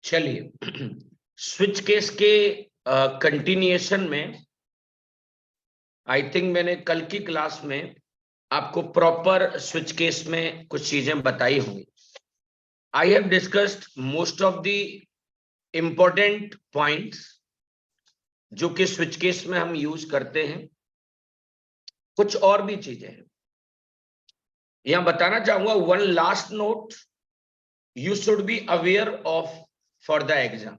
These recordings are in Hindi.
चलिए स्विच केस के कंटिन्यूएशन में आई थिंक मैंने कल की क्लास में आपको प्रॉपर स्विच केस में कुछ चीजें बताई होंगी। I have discussed most of the important points जो कि स्विच केस में हम यूज करते हैं। कुछ और भी चीजें हैं यहां बताना चाहूंगा। One last note, you should be aware of for the exam.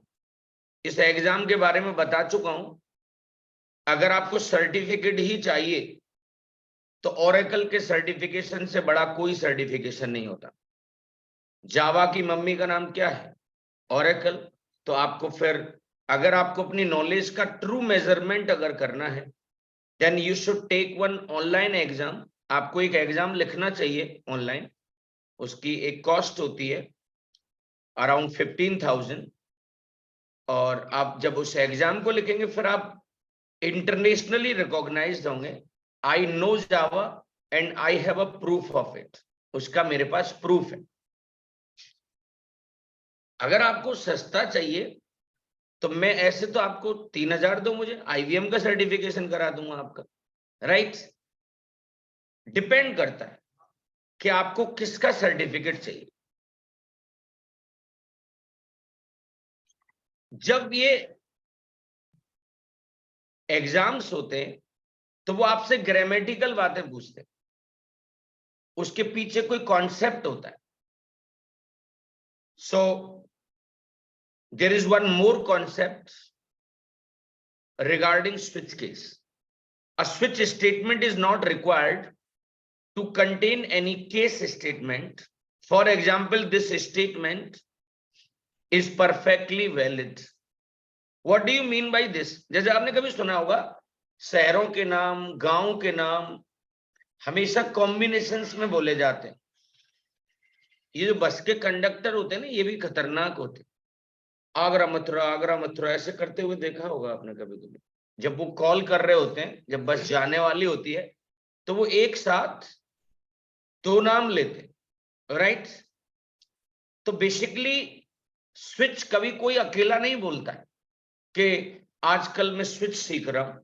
इस एग्जाम के बारे में बता चुका हूं। अगर आपको सर्टिफिकेट ही चाहिए तो ओरेकल के सर्टिफिकेशन से बड़ा कोई सर्टिफिकेशन नहीं होता। जावा की मम्मी का नाम क्या है? ओरेकल। तो आपको फिर अगर आपको अपनी नॉलेज का ट्रू मेजरमेंट अगर करना है then you should take one online exam. आपको एक एग्जाम लिखना चाहिए ऑनलाइन। उसकी एक कॉस्ट होती है अराउंड 15,000 और आप जब उस एग्जाम को लिखेंगे फिर आप इंटरनेशनली रिकॉग्नाइज्ड होंगे। I know Java and I have a proof of it. उसका मेरे पास प्रूफ है। अगर आपको सस्ता चाहिए तो मैं ऐसे तो आपको 3,000 दो, मुझे आईवीएम का सर्टिफिकेशन करा दूंगा आपका। राइट? डिपेंड करता है कि आपको किसका सर्टिफिकेट चाहिए। जब ये एग्जाम्स होते हैं तो वो आपसे ग्रामेटिकल बातें पूछते हैं, उसके पीछे कोई कॉन्सेप्ट होता है। So there is one more concept regarding switch case. A switch statement is not required to contain any case statement. For example, this statement is perfectly valid. What do you mean by this? जैसे आपने कभी सुना होगा शहरों के नाम, गांव के नाम हमेशा कॉम्बिनेशंस में बोले जाते हैं। ये जो बस के कंडक्टर होते हैं ना, ये भी खतरनाक होते हैं। आगरा मथुरा ऐसे करते हुए देखा होगा आपने कभी कभी। जब वो कॉल कर रहे होते हैं, जब बस जाने वाली होती है तो वो एक साथ दो नाम लेते हैं। राइट? तो बेसिकली स्विच कभी कोई अकेला नहीं बोलता है कि आजकल मैं स्विच सीख रहा हूं।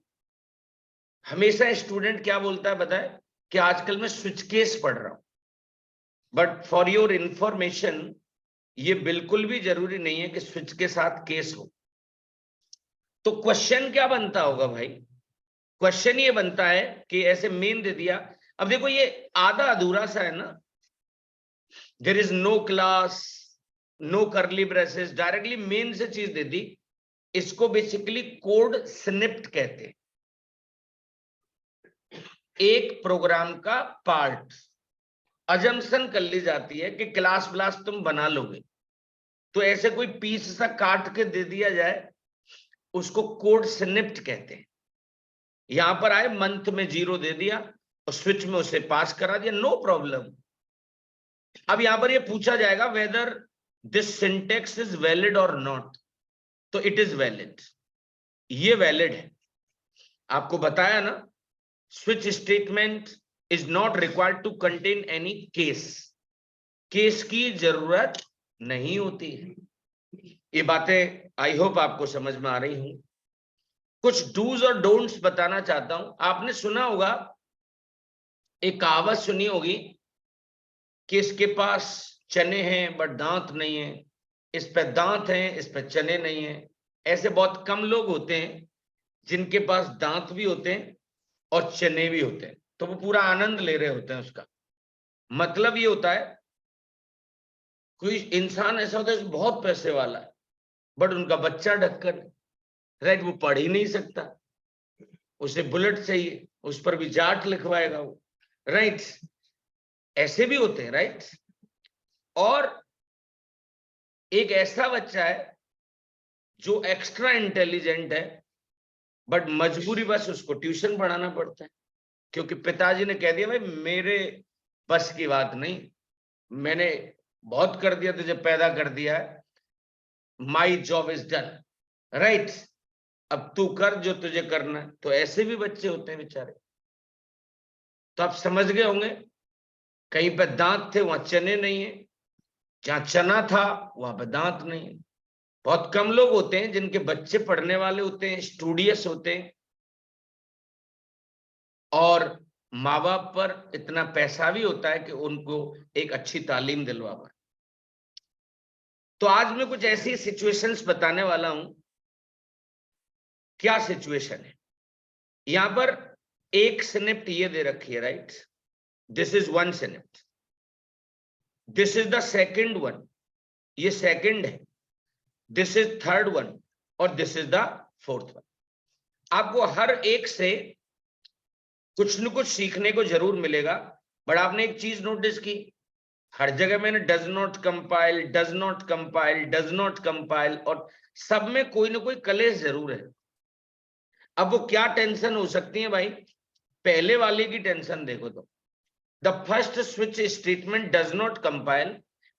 हमेशा स्टूडेंट क्या बोलता है बताए कि आजकल मैं स्विच केस पढ़ रहा हूं। बट फॉर योर इंफॉर्मेशन ये बिल्कुल भी जरूरी नहीं है कि स्विच के साथ केस हो। तो क्वेश्चन क्या बनता होगा भाई? क्वेश्चन ये बनता है कि ऐसे मेन दे दिया। अब देखो ये आधा अधूरा सा है ना। There is no class, no curly braces, directly main से चीज दे दी। इसको बेसिकली कोड स्निप्ट कहते हैं। एक प्रोग्राम का पार्ट अजम्पशन कर ली जाती है कि क्लास ब्लास तुम बना लोगे, तो ऐसे कोई पीस सा काट के दे दिया जाए, उसको कोड स्निप्ट कहते हैं। यहां पर आए मंथ में 0 दे दिया और स्विच में उसे पास करा दिया, नो प्रॉब्लम। अब यहां पर ये पूछा जाएगा whether this syntax is valid और नॉट, तो इट इज वैलिड। ये वैलिड है। आपको बताया ना, switch statement is not required to contain any case. Case की जरूरत नहीं होती है। ये बातें आई होप आपको समझ में आ रही हूं। कुछ डूज और डोंट्स बताना चाहता हूं। आपने सुना होगा, एक कहावत सुनी होगी कि इसके पास चने हैं बट दांत नहीं है, इस पे दांत हैं इस पे चने नहीं है। ऐसे बहुत कम लोग होते हैं जिनके पास दांत भी होते हैं और चने भी होते हैं, तो वो पूरा आनंद ले रहे होते हैं उसका। मतलब ये होता है कोई इंसान ऐसा होता है जो बहुत पैसे वाला है बट उनका बच्चा ढक्कन है। राइट? वो पढ़ ही नहीं सकता, उसे बुलेट चाहिए, उस पर भी जाट लिखवाएगा वो। राइट? ऐसे भी होते हैं। राइट? और एक ऐसा बच्चा है जो एक्स्ट्रा इंटेलिजेंट है बट मजबूरी बस उसको ट्यूशन पढ़ाना पड़ता है, क्योंकि पिताजी ने कह दिया भाई मेरे बस की बात नहीं, मैंने बहुत कर दिया, तुझे पैदा कर दिया है, my job is done. Right? अब तू कर जो तुझे करना है। तो ऐसे भी बच्चे होते हैं बेचारे। तो आप समझ गए होंगे, कहीं पे दांत थे वहां चने नहीं है, जहां चना था वहां पे दांत नहीं है। बहुत कम लोग होते हैं जिनके बच्चे पढ़ने वाले होते हैं, स्टूडियस होते हैं, और माँ बाप पर इतना पैसा भी होता है कि उनको एक अच्छी तालीम दिलवा पाए। तो आज मैं कुछ ऐसी सिचुएशंस बताने वाला हूं। क्या सिचुएशन है? यहां पर एक सिनेप्ट ये दे रखी है, राइट? दिस इज वन सिनेप्ट, this is the second one, ये सेकंड है, दिस इज थर्ड वन, और this is the fourth one. आपको हर एक से कुछ न कुछ सीखने को जरूर मिलेगा। बट आपने एक चीज नोटिस की, हर जगह मैंने does not compile, does not compile, does not compile, और सब में कोई ना कोई कलेश जरूर है। अब वो क्या टेंशन हो सकती है भाई? पहले वाले की टेंशन देखो तो, the first switch statement does not compile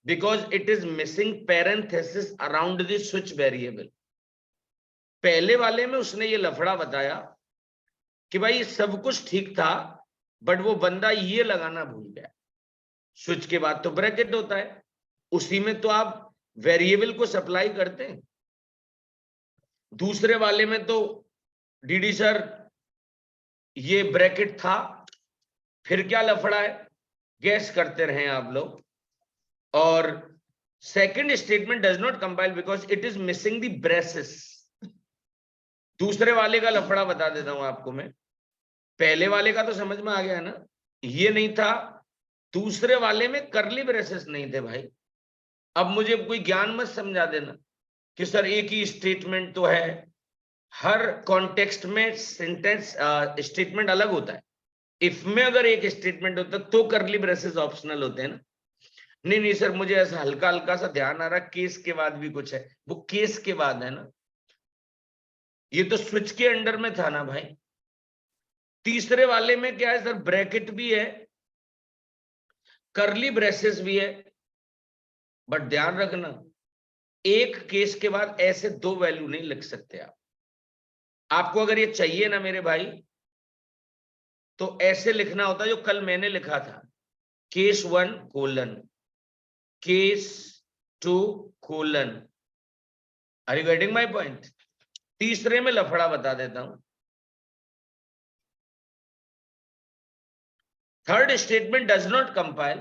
because it is missing parenthesis around the switch variable. पहले वाले में उसने ये लफड़ा बताया कि भाई सब कुछ ठीक था, बट वो बंदा ये लगाना भूल गया। स्विच के बाद तो ब्रैकेट होता है, उसी में तो आप वेरिएबल को सप्लाई करते हैं। दूसरे वाले में तो डीडी सर ये ब्रैकेट था, फिर क्या लफड़ा है, गैस करते रहे आप लोग। और second statement does not compile because it is missing the braces. दूसरे वाले का लफड़ा बता देता हूं आपको मैं। पहले वाले का तो समझ में आ गया ना, ये नहीं था। दूसरे वाले में करली ब्रेसेस नहीं थे भाई। अब मुझे कोई ज्ञान मत समझा देना कि सर एक ही स्टेटमेंट तो है, हर कॉन्टेक्स्ट में सेंटेंस स्टेटमेंट अलग होता है। इफ में अगर एक स्टेटमेंट होता तो करली ब्रेसेस ऑप्शनल होते हैं ना। नहीं नहीं सर, मुझे ऐसा हल्का हल्का सा ध्यान आ रहा, केस के बाद भी कुछ है, वो केस के बाद है ना, ये तो स्विच के अंडर में था ना भाई। तीसरे वाले में क्या है सर, ब्रैकेट भी है, करली ब्रेसेस भी है, बट ध्यान रखना एक केस के बाद ऐसे दो वैल्यू नहीं लिख सकते आप। आपको अगर ये चाहिए ना मेरे भाई, तो ऐसे लिखना होता जो कल मैंने लिखा था, case 1 colon, case 2 colon. Are you getting my point? तीसरे में लफड़ा बता देता हूं। Third statement does not compile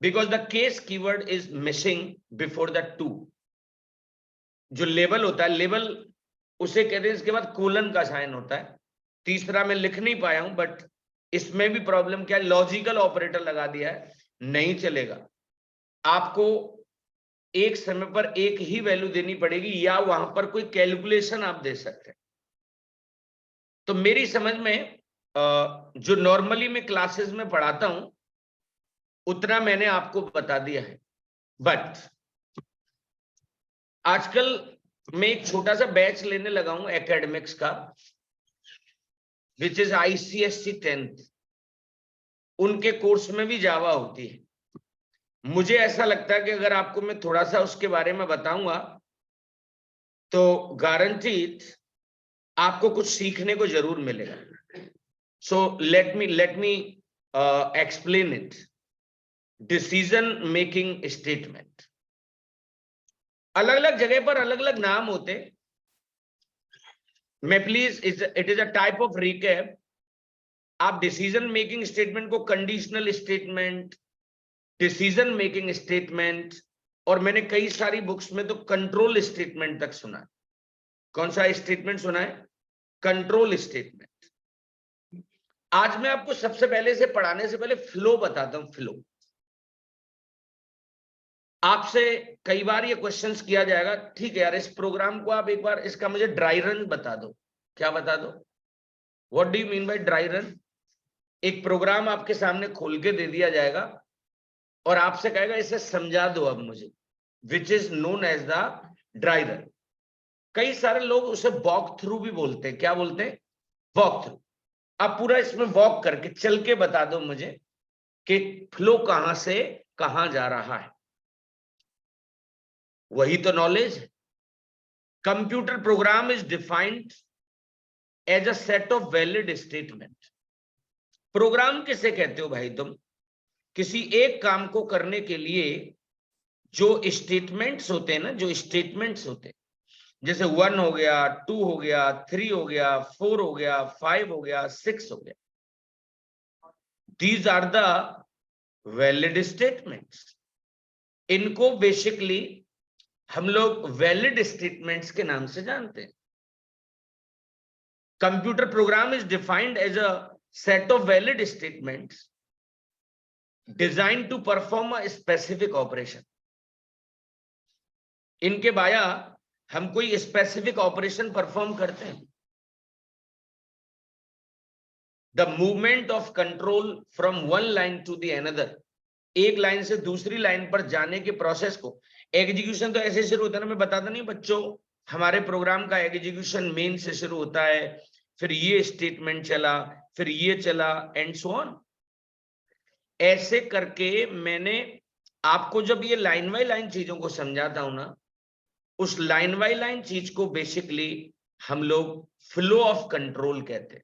because the case keyword is missing before the two. जो लेबल होता है, लेबल उसे कहते हैं, इसके बाद कोलन का साइन होता है। तीसरा मैं लिख नहीं पाया हूं, बट इसमें भी प्रॉब्लम क्या है, लॉजिकल ऑपरेटर लगा दिया है, नहीं चलेगा। आपको एक समय पर एक ही वैल्यू देनी पड़ेगी, या वहां पर कोई कैलकुलेशन आप दे सकते हैं। तो मेरी समझ में जो नॉर्मली मैं क्लासेस में पढ़ाता हूं उतना मैंने आपको बता दिया है। बट आजकल मैं एक छोटा सा बैच लेने लगा हूं एकेडमिक्स का, विच इज ICSE 10th। उनके कोर्स में भी जावा होती है। मुझे ऐसा लगता है कि अगर आपको मैं थोड़ा सा उसके बारे में बताऊंगा तो गारंटीड आपको कुछ सीखने को जरूर मिलेगा। So let me explain it. Decision making statement, अलग अलग जगह पर अलग अलग नाम होते। मैं please, it is a type of recap. आप डिसीजन मेकिंग स्टेटमेंट को conditional statement, decision making statement, और मैंने कई सारी बुक्स में तो कंट्रोल स्टेटमेंट तक सुना है। कौन सा स्टेटमेंट सुना है? Control statement. आज मैं आपको सबसे पहले से पढ़ाने से पहले फ्लो बताता हूं। फ्लो, आपसे कई बार ये क्वेश्चंस किया जाएगा, ठीक है यार इस प्रोग्राम को आप एक बार इसका मुझे ड्राई रन बता दो। क्या बता दो? What do you mean by dry run? एक प्रोग्राम आपके सामने खोल के दे दिया जाएगा और आपसे कहेगा इसे समझा दो अब मुझे, which is known as the dry run. कई सारे लोग उसे वॉक थ्रू भी बोलते हैं। क्या बोलते हैं? Walk through. आप पूरा इसमें वॉक करके चल के बता दो मुझे कि फ्लो कहां से कहां जा रहा है। वही तो नॉलेज है। Computer program is defined as a set of valid statement. Program किसे कहते हो भाई तुम? किसी एक काम को करने के लिए जो स्टेटमेंट्स होते हैं ना, जो स्टेटमेंट्स होते हैं, जैसे 1 हो गया, 2 हो गया, 3 हो गया, 4 हो गया, 5 हो गया, 6 हो गया, these are the valid statements. इनको बेसिकली हम लोग वैलिड स्टेटमेंट्स के नाम से जानते हैं। Computer program is defined as a set of valid statements design to perform a specific operation. इनके बाया हम कोई स्पेसिफिक ऑपरेशन परफॉर्म करते हैं। The movement of control from one line to the another, एक लाइन से दूसरी लाइन पर जाने के प्रोसेस को, एग्जीक्यूशन तो ऐसे शुरू होता है ना, मैं बताता नहीं बच्चों, हमारे प्रोग्राम का एग्जीक्यूशन मेन से शुरू होता है, फिर ये स्टेटमेंट चला, फिर ये चला, एंड सो ऑन। ऐसे करके मैंने आपको जब ये लाइन बाय लाइन चीजों को समझाता हूं ना, उस लाइन बाय लाइन चीज को बेसिकली हम लोग फ्लो ऑफ कंट्रोल कहते हैं।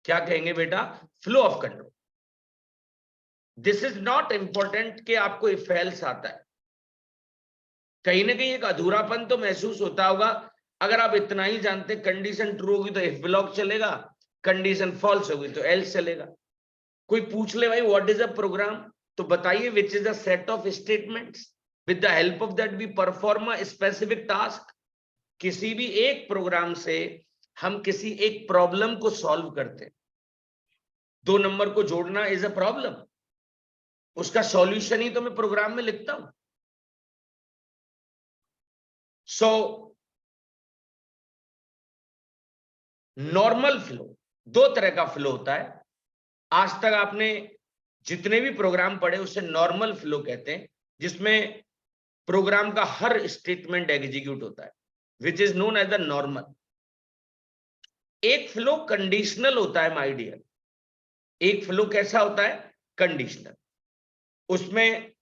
क्या कहेंगे बेटा? Flow of control. This is not important कि आपको इफ एल्स आता है, कहीं ना कहीं एक अधूरापन तो महसूस होता होगा। अगर आप इतना ही जानते, कंडीशन ट्रू होगी तो इफ ब्लॉक चलेगा, कंडीशन फॉल्स होगी तो एल्स चलेगा। कोई पूछ ले भाई व्हाट इज अ प्रोग्राम, तो बताइए which is a set of statements with the help of that we perform a specific task. किसी भी एक प्रोग्राम से हम किसी एक प्रॉब्लम को सॉल्व करते हैं। 2 नंबर को जोड़ना इज अ प्रॉब्लम, उसका सॉल्यूशन ही तो मैं प्रोग्राम में लिखता हूं। सो नॉर्मल फ्लो, 2 तरह का फ्लो होता है। आज तक आपने जितने भी प्रोग्राम पढ़े उसे नॉर्मल फ्लो कहते हैं, जिसमें प्रोग्राम का हर स्टेटमेंट एग्जीक्यूट होता है, which is known as the normal. एक फ्लो कंडीशनल होता है माय डियर। एक फ्लो कैसा होता है? कंडीशनल। उसमें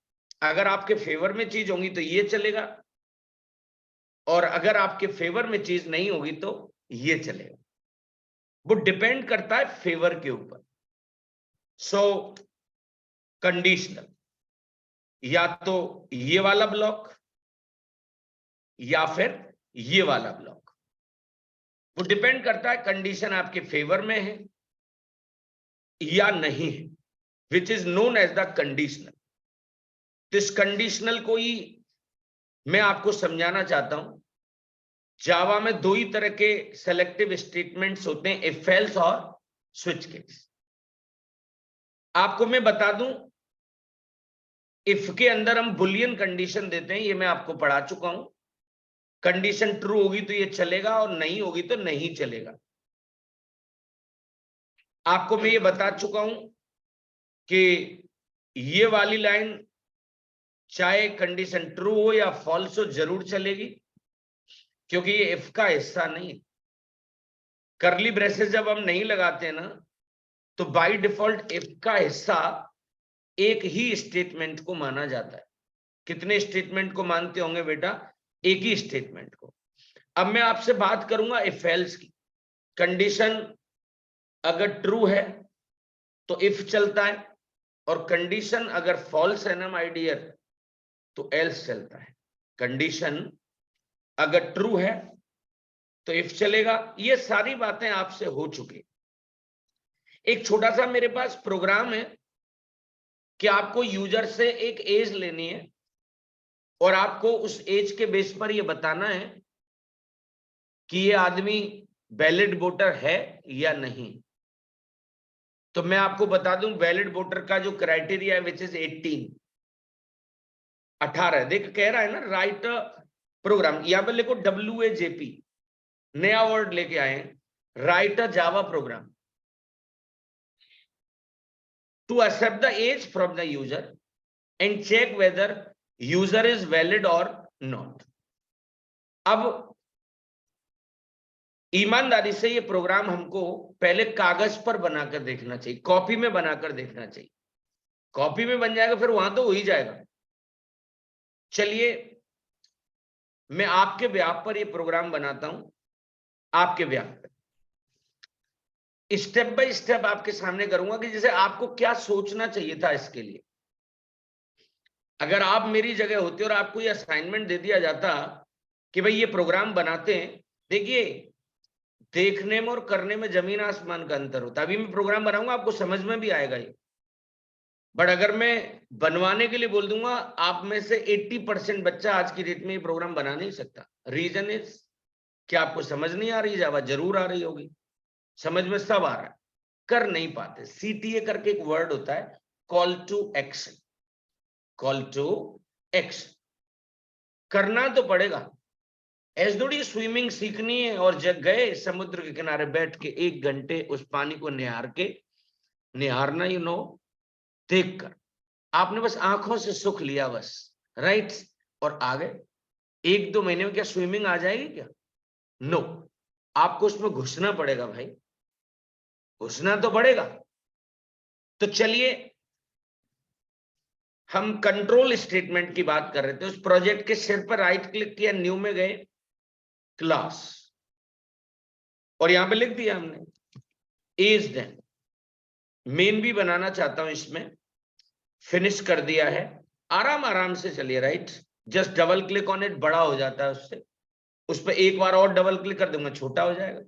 अगर आपके फेवर में चीज होगी तो ये चलेगा, और अगर आपके फेवर में चीज नहीं होगी तो ये चलेगा। वो डिपेंड करता है फेवर के ऊपर। सो कंडीशनल, या तो ये वाला ब्लॉक या फिर ये वाला ब्लॉक, वो डिपेंड करता है कंडीशन आपके फेवर में है या नहीं है, which is known as the conditional. तो इस कंडीशनल को ही मैं आपको समझाना चाहता हूं। जावा में 2 ही तरह के सेलेक्टिव स्टेटमेंट्स होते हैं, इफ एल्स और स्विच केस। आपको मैं बता दूं, इफ के अंदर हम बुलियन कंडीशन देते हैं, ये मैं आपको पढ़ा चुका हूं। कंडीशन ट्रू होगी तो ये चलेगा और नहीं होगी तो नहीं चलेगा। आपको मैं ये बता चुका हूं कि ये वाली लाइन चाहे कंडीशन ट्रू हो या फॉल्स हो जरूर चलेगी, क्योंकि ये इफ का हिस्सा नहीं है। करली ब्रेसेस जब हम नहीं लगाते हैं ना, तो बाय डिफॉल्ट इफ का हिस्सा एक ही स्टेटमेंट को माना जाता है। कितने स्टेटमेंट को मानते होंगे बेटा? एक ही स्टेटमेंट को। अब मैं आपसे बात करूंगा इफ एल्स की। कंडीशन अगर ट्रू है तो इफ चलता है, और कंडीशन अगर फॉल्स है ना माय डियर, तो एल्स चलता है। कंडीशन अगर ट्रू है तो इफ चलेगा। ये सारी बातें आपसे हो चुकी। एक छोटा सा मेरे पास प्रोग्राम है कि आपको यूजर से एक एज लेनी है, और आपको उस एज के बेस पर यह बताना है कि ये आदमी वैलिड वोटर है या नहीं। तो मैं आपको बता दूं, वैलिड वोटर का जो क्राइटेरिया है विच इज 18 देख कह रहा है ना, राइट प्रोग्राम। यहां पर लिखो WAJP, नया वर्ड लेके आए, right a Java programme to accept the age from the user and check whether user is valid or not। अब ईमानदारी से ये प्रोग्राम हमको पहले कागज पर बनाकर देखना चाहिए, कॉपी में बनाकर देखना चाहिए। कॉपी में बन जाएगा फिर वहां तो हो ही जाएगा। चलिए मैं आपके ब्याह पर ये प्रोग्राम बनाता हूं, आपके ब्याह पर स्टेप बाय स्टेप आपके सामने करूंगा कि जैसे आपको क्या सोचना चाहिए था इसके लिए। अगर आप मेरी जगह होते और आपको ये असाइनमेंट दे दिया जाता कि भाई ये प्रोग्राम बनाते हैं, देखिए देखने में और करने में जमीन आसमान का अंतर होता है। अभी मैं प्रोग्राम बनाऊंगा, आपको समझ में भी आएगा ये, बट अगर मैं बनवाने के लिए बोल दूंगा, आप में से 80% बच्चा आज की डेट में ये प्रोग्राम बना नहीं सकता। रीजन इज कि आपको समझ नहीं आ रही जावा, जरूर आ रही होगी, समझ में सब आ रहा है, कर नहीं पाते। सीटीए करके एक वर्ड होता है, call to action, call to action, करना तो पड़ेगा। ऐसे थोड़ी स्विमिंग सीखनी है और जग गए समुद्र के किनारे बैठ के 1 घंटे उस पानी को निहार के, निहारना यू नो देख कर, आपने बस आंखों से सुख लिया बस, राइट, और आ गए। 1-2 महीने में क्या स्विमिंग आ जाएगी क्या? नो, आपको उसमें घुसना पड़ेगा भाई, घुसना तो पड़ेगा। तो चलिए हम कंट्रोल स्टेटमेंट की बात कर रहे थे। उस प्रोजेक्ट के सिर पर राइट क्लिक किया, न्यू में गए, क्लास, और यहां पे लिख दिया हमने इज देन। मेन भी बनाना चाहता हूं इसमें, फिनिश कर दिया है। आराम आराम से चलिए, right, just double click on it, बड़ा हो जाता है उससे, उस पर एक बार और डबल क्लिक कर दूंगा, छोटा हो जाएगा।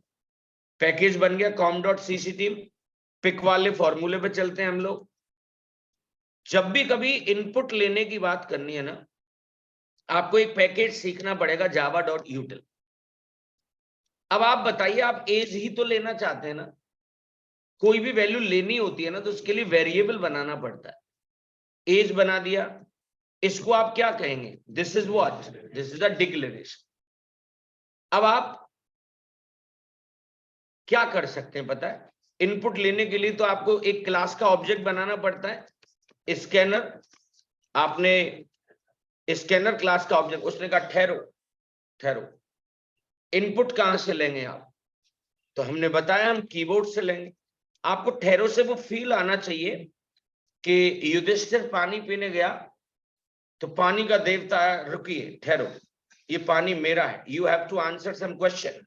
पैकेज बन गया com.cc team। पिक वाले फॉर्मूले पे चलते हैं हम लोग। जब भी कभी इनपुट लेने की बात करनी है ना, आपको एक पैकेज सीखना पड़ेगा, java.util। अब आप बताइए, आप एज ही तो लेना चाहते हैं ना, कोई भी वैल्यू लेनी होती है ना, तो उसके लिए वेरिएबल बनाना पड़ता है। एज बना दिया, इसको आप क्या कहेंगे? This is what, this is a declaration. अब आप क्या कर सकते हैं पता है? इनपुट लेने के लिए तो आपको एक क्लास का ऑब्जेक्ट बनाना पड़ता है, स्कैनर। आपने स्कैनर क्लास का ऑब्जेक्ट, उसने कहा ठहरो ठहरो, इनपुट कहां से लेंगे आप? तो हमने बताया हम कीबोर्ड से लेंगे। आपको ठहरो से वो फील आना चाहिए कि युधिष्ठिर पानी पीने गया तो पानी का देवता, रुकिए ठहरो, ये पानी मेरा है, you have to answer some question.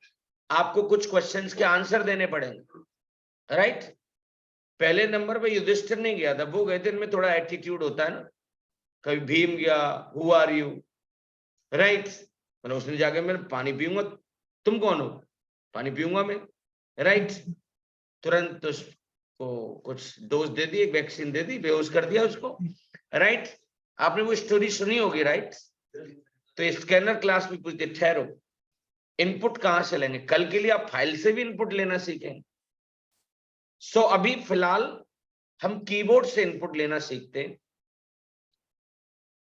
आपको कुछ क्वेश्चंस के आंसर देने पड़ेंगे, राइट। पहले नंबर पे युधिष्ठिर नहीं गया था, वो गए थे, इनमें थोड़ा एटीट्यूड होता है ना, कभी भीम गया, हु आर यू, राइट, मतलब उसने जाके मैं पानी पीऊंगा, तुम कौन हो, पानी पीऊंगा मैं, राइट। तुरंत उसको कुछ डोज दे दी, एक वैक्सीन दे दी, बेहोश कर दिया उसको, राइट। आपने वो स्टोरी सुनी होगी, राइट। तो स्कैनर क्लास में पूछते ठहरो, इनपुट कहां से लेंगे? कल के लिए आप फाइल से भी इनपुट लेना सीखेंगे। सो अभी फिलहाल हम कीबोर्ड से इनपुट लेना सीखते हैं।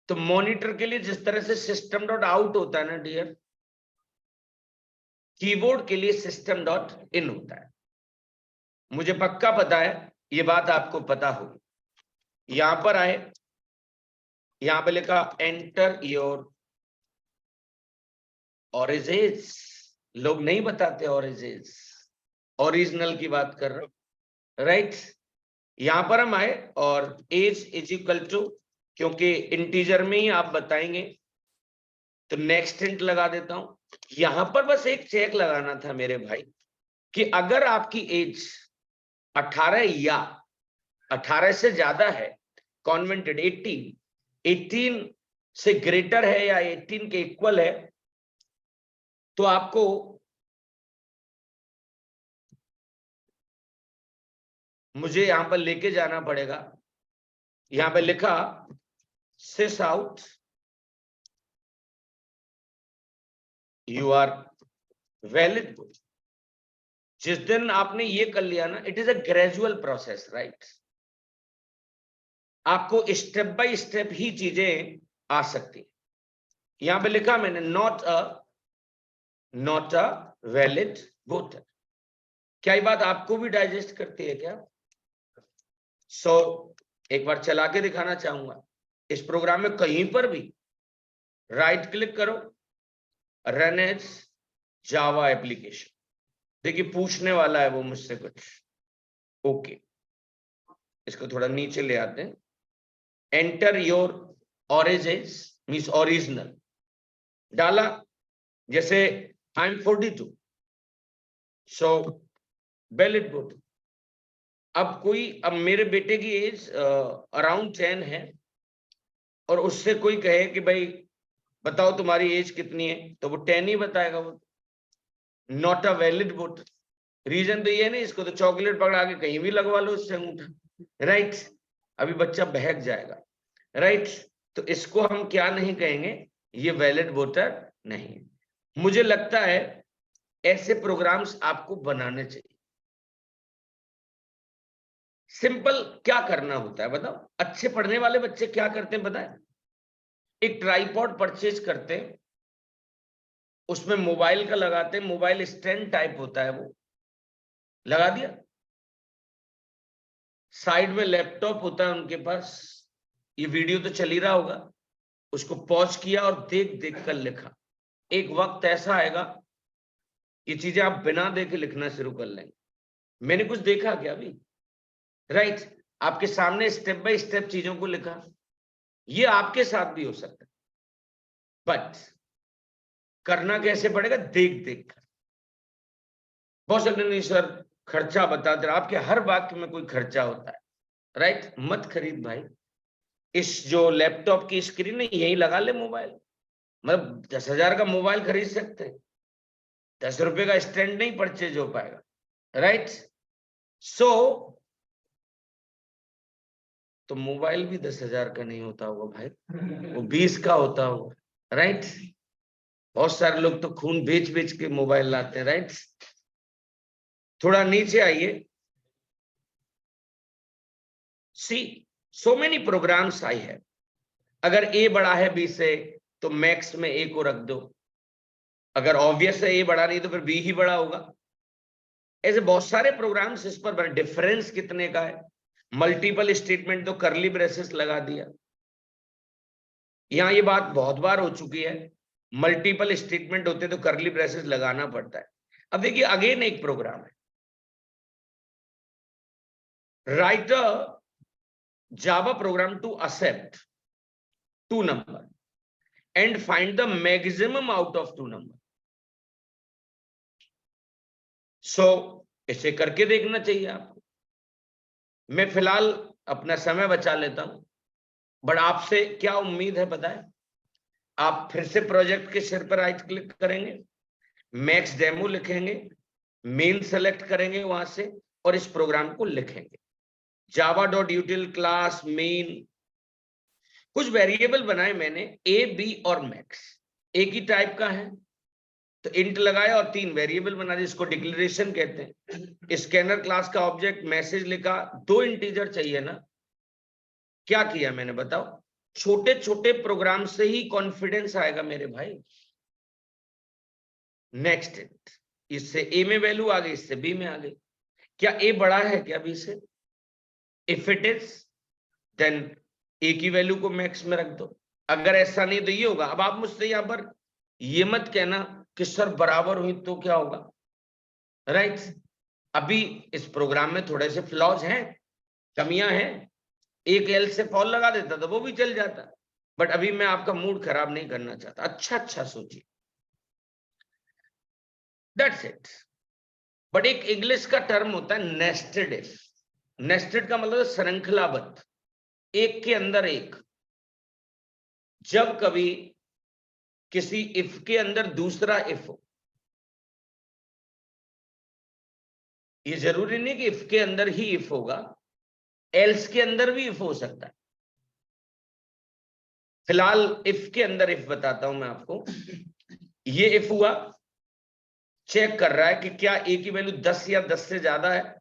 तो मॉनिटर के लिए जिस तरह से सिस्टम डॉट आउट होता है ना डियर, कीबोर्ड के लिए सिस्टम डॉट इन होता है। मुझे पक्का पता है ये बात आपको पता होगी। यहां पर आए, यहां पे लिखा एंटर योर ऑरिजिन्स। लोग नहीं बताते ऑरिजिन्स, ओरिजिनल की बात कर रहे हो, राइट। यहां पर हम आए और एज इज इक्वल टू, क्योंकि इंटीजर में ही आप बताएंगे तो नेक्स्ट हिंट लगा देता हूं। यहां पर बस एक चेक लगाना था मेरे भाई, कि अगर आपकी एज 18 या 18 से ज्यादा है, कॉन्वेंटेड 18 से ग्रेटर है या 18 के इक्वल है, तो आपको मुझे यहां पर लेके जाना पड़ेगा। यहां पे लिखा सिस आउट, यू आर वैलिड। जिस दिन आपने ये कर लिया ना, it is a gradual process, right. आपको स्टेप बाय स्टेप ही चीजें आ सकती। यहां पे लिखा मैंने नॉट अ वैलिड वोटर। क्या ये बात आपको भी डाइजेस्ट करती है क्या? एक बार चला के दिखाना चाहूंगा। इस प्रोग्राम में कहीं पर भी राइट क्लिक करो, रन एज जावा एप्लीकेशन। देखिए पूछने वाला है वो मुझसे कुछ, ओके, इसको थोड़ा नीचे ले आते हैं। Enter your origins means original डाला, जैसे I am 42, so valid vote. अब मेरे बेटे की एज अराउंड 10 है, और उससे कोई कहे कि भाई बताओ तुम्हारी एज कितनी है, तो वो 10 ही बताएगा, वो not a valid voter. Reason तो ये नहीं, इसको तो चॉकलेट पकड़ा के कहीं भी लगवा लो इससे अंगूठा, राइट। अभी बच्चा बहक जाएगा, राइट। तो इसको हम क्या नहीं कहेंगे, ये वैलिड वोटर नहीं। मुझे लगता है ऐसे प्रोग्राम्स आपको बनाने चाहिए। सिंपल क्या करना होता है बताओ, अच्छे पढ़ने वाले बच्चे क्या करते हैं बताएं। एक ट्राइपॉड परचेज करते हैं, उसमें मोबाइल का लगाते हैं, मोबाइल स्टैंड टाइप होता है, वो लगा दिया। साइड में लैपटॉप होता है उनके पास, ये वीडियो तो चल ही रहा होगा, उसको पॉज किया और देख देख कर लिखा। एक वक्त ऐसा आएगा ये चीजें आप बिना देखे लिखना शुरू कर लेंगे। मैंने कुछ देखा क्या अभी, राइट। आपके सामने स्टेप बाय स्टेप चीजों को लिखा, ये आपके साथ भी हो सकता है, बट करना कैसे पड़ेगा, देख देख कर। बहुत सारे नहीं सर खर्चा बताते, आपके हर वाक्य में कोई खर्चा होता है, राइट। मत खरीद भाई, इस जो लैपटॉप की स्क्रीन है यही लगा ले मोबाइल, मतलब 10,000 का मोबाइल खरीद सकते हैं, 10 रुपए का स्टैंड नहीं परचेज हो पाएगा, राइट। सो तो मोबाइल भी 10,000 का नहीं होता होगा भाई, वो 20 का होता होगा, राइट। बहुत सारे लोग तो खून बेच बेच के मोबाइल लाते हैं, राइट। थोड़ा नीचे आइए, सी सो मेनी प्रोग्राम्स आई है। अगर ए बड़ा है बी से तो मैक्स में ए को रख दो, अगर ऑब्वियस है ए बड़ा नहीं तो फिर बी ही बड़ा होगा। ऐसे बहुत सारे प्रोग्राम्स इस पर बने, डिफरेंस कितने का है, मल्टीपल स्टेटमेंट तो करली ब्रेसेस लगा दिया। यहां ये बात बहुत बार हो चुकी है, मल्टीपल स्टेटमेंट होते तो करली ब्रेसेस लगाना पड़ता है। अब देखिए अगेन एक प्रोग्राम है, write a Java program to accept 2 number and find the maximum out of 2 number. So इसे करके देखना चाहिए आपको। मैं फिलहाल अपना समय बचा लेता हूं, बट आपसे क्या उम्मीद है बताएं। आप फिर से प्रोजेक्ट के सिर पर राइट क्लिक करेंगे, मैक्स डेमो लिखेंगे, मेन सेलेक्ट करेंगे वहां से और इस प्रोग्राम को लिखेंगे। java.util क्लास मेन, कुछ वेरिएबल बनाए मैंने ए बी और मैक्स, एक ही टाइप का है तो इंट लगाया और 3 वेरिएबल बना दिए, इसको डिक्लेरेशन कहते हैं। स्कैनर क्लास का ऑब्जेक्ट मैसेज लिखा, 2 इंटीजर चाहिए ना, क्या किया मैंने बताओ। छोटे छोटे प्रोग्राम से ही कॉन्फिडेंस आएगा मेरे भाई। नेक्स्ट इससे ए में वैल्यू आ गई, इससे बी में आ गई, क्या ए बड़ा है क्या बी से, इफ इट इज देन ए की वैल्यू को मैक्स में रख दो, अगर ऐसा नहीं तो ये होगा। अब आप मुझसे यहां पर ये मत कहना कि सर बराबर हुई तो क्या होगा, राइट। अभी इस प्रोग्राम में थोड़े से फ्लॉज हैं, कमियां हैं, एक एल से फॉल लगा देता तो वो भी चल जाता, बट अभी मैं आपका मूड खराब नहीं करना चाहता, अच्छा सोचिए, दैट्स इट। बट एक इंग्लिश का टर्म होता है नेस्टेड इफ। नेस्टेड का मतलब श्रृंखलाबद्ध, एक के अंदर एक। जब कभी किसी इफ के अंदर दूसरा इफ हो, ये जरूरी नहीं कि इफ के अंदर ही इफ होगा, एल्स के अंदर भी इफ हो सकता है। फिलहाल इफ के अंदर इफ बताता हूं मैं आपको। ये इफ हुआ, चेक कर रहा है कि क्या ए की वैल्यू 10 या 10 से ज्यादा है,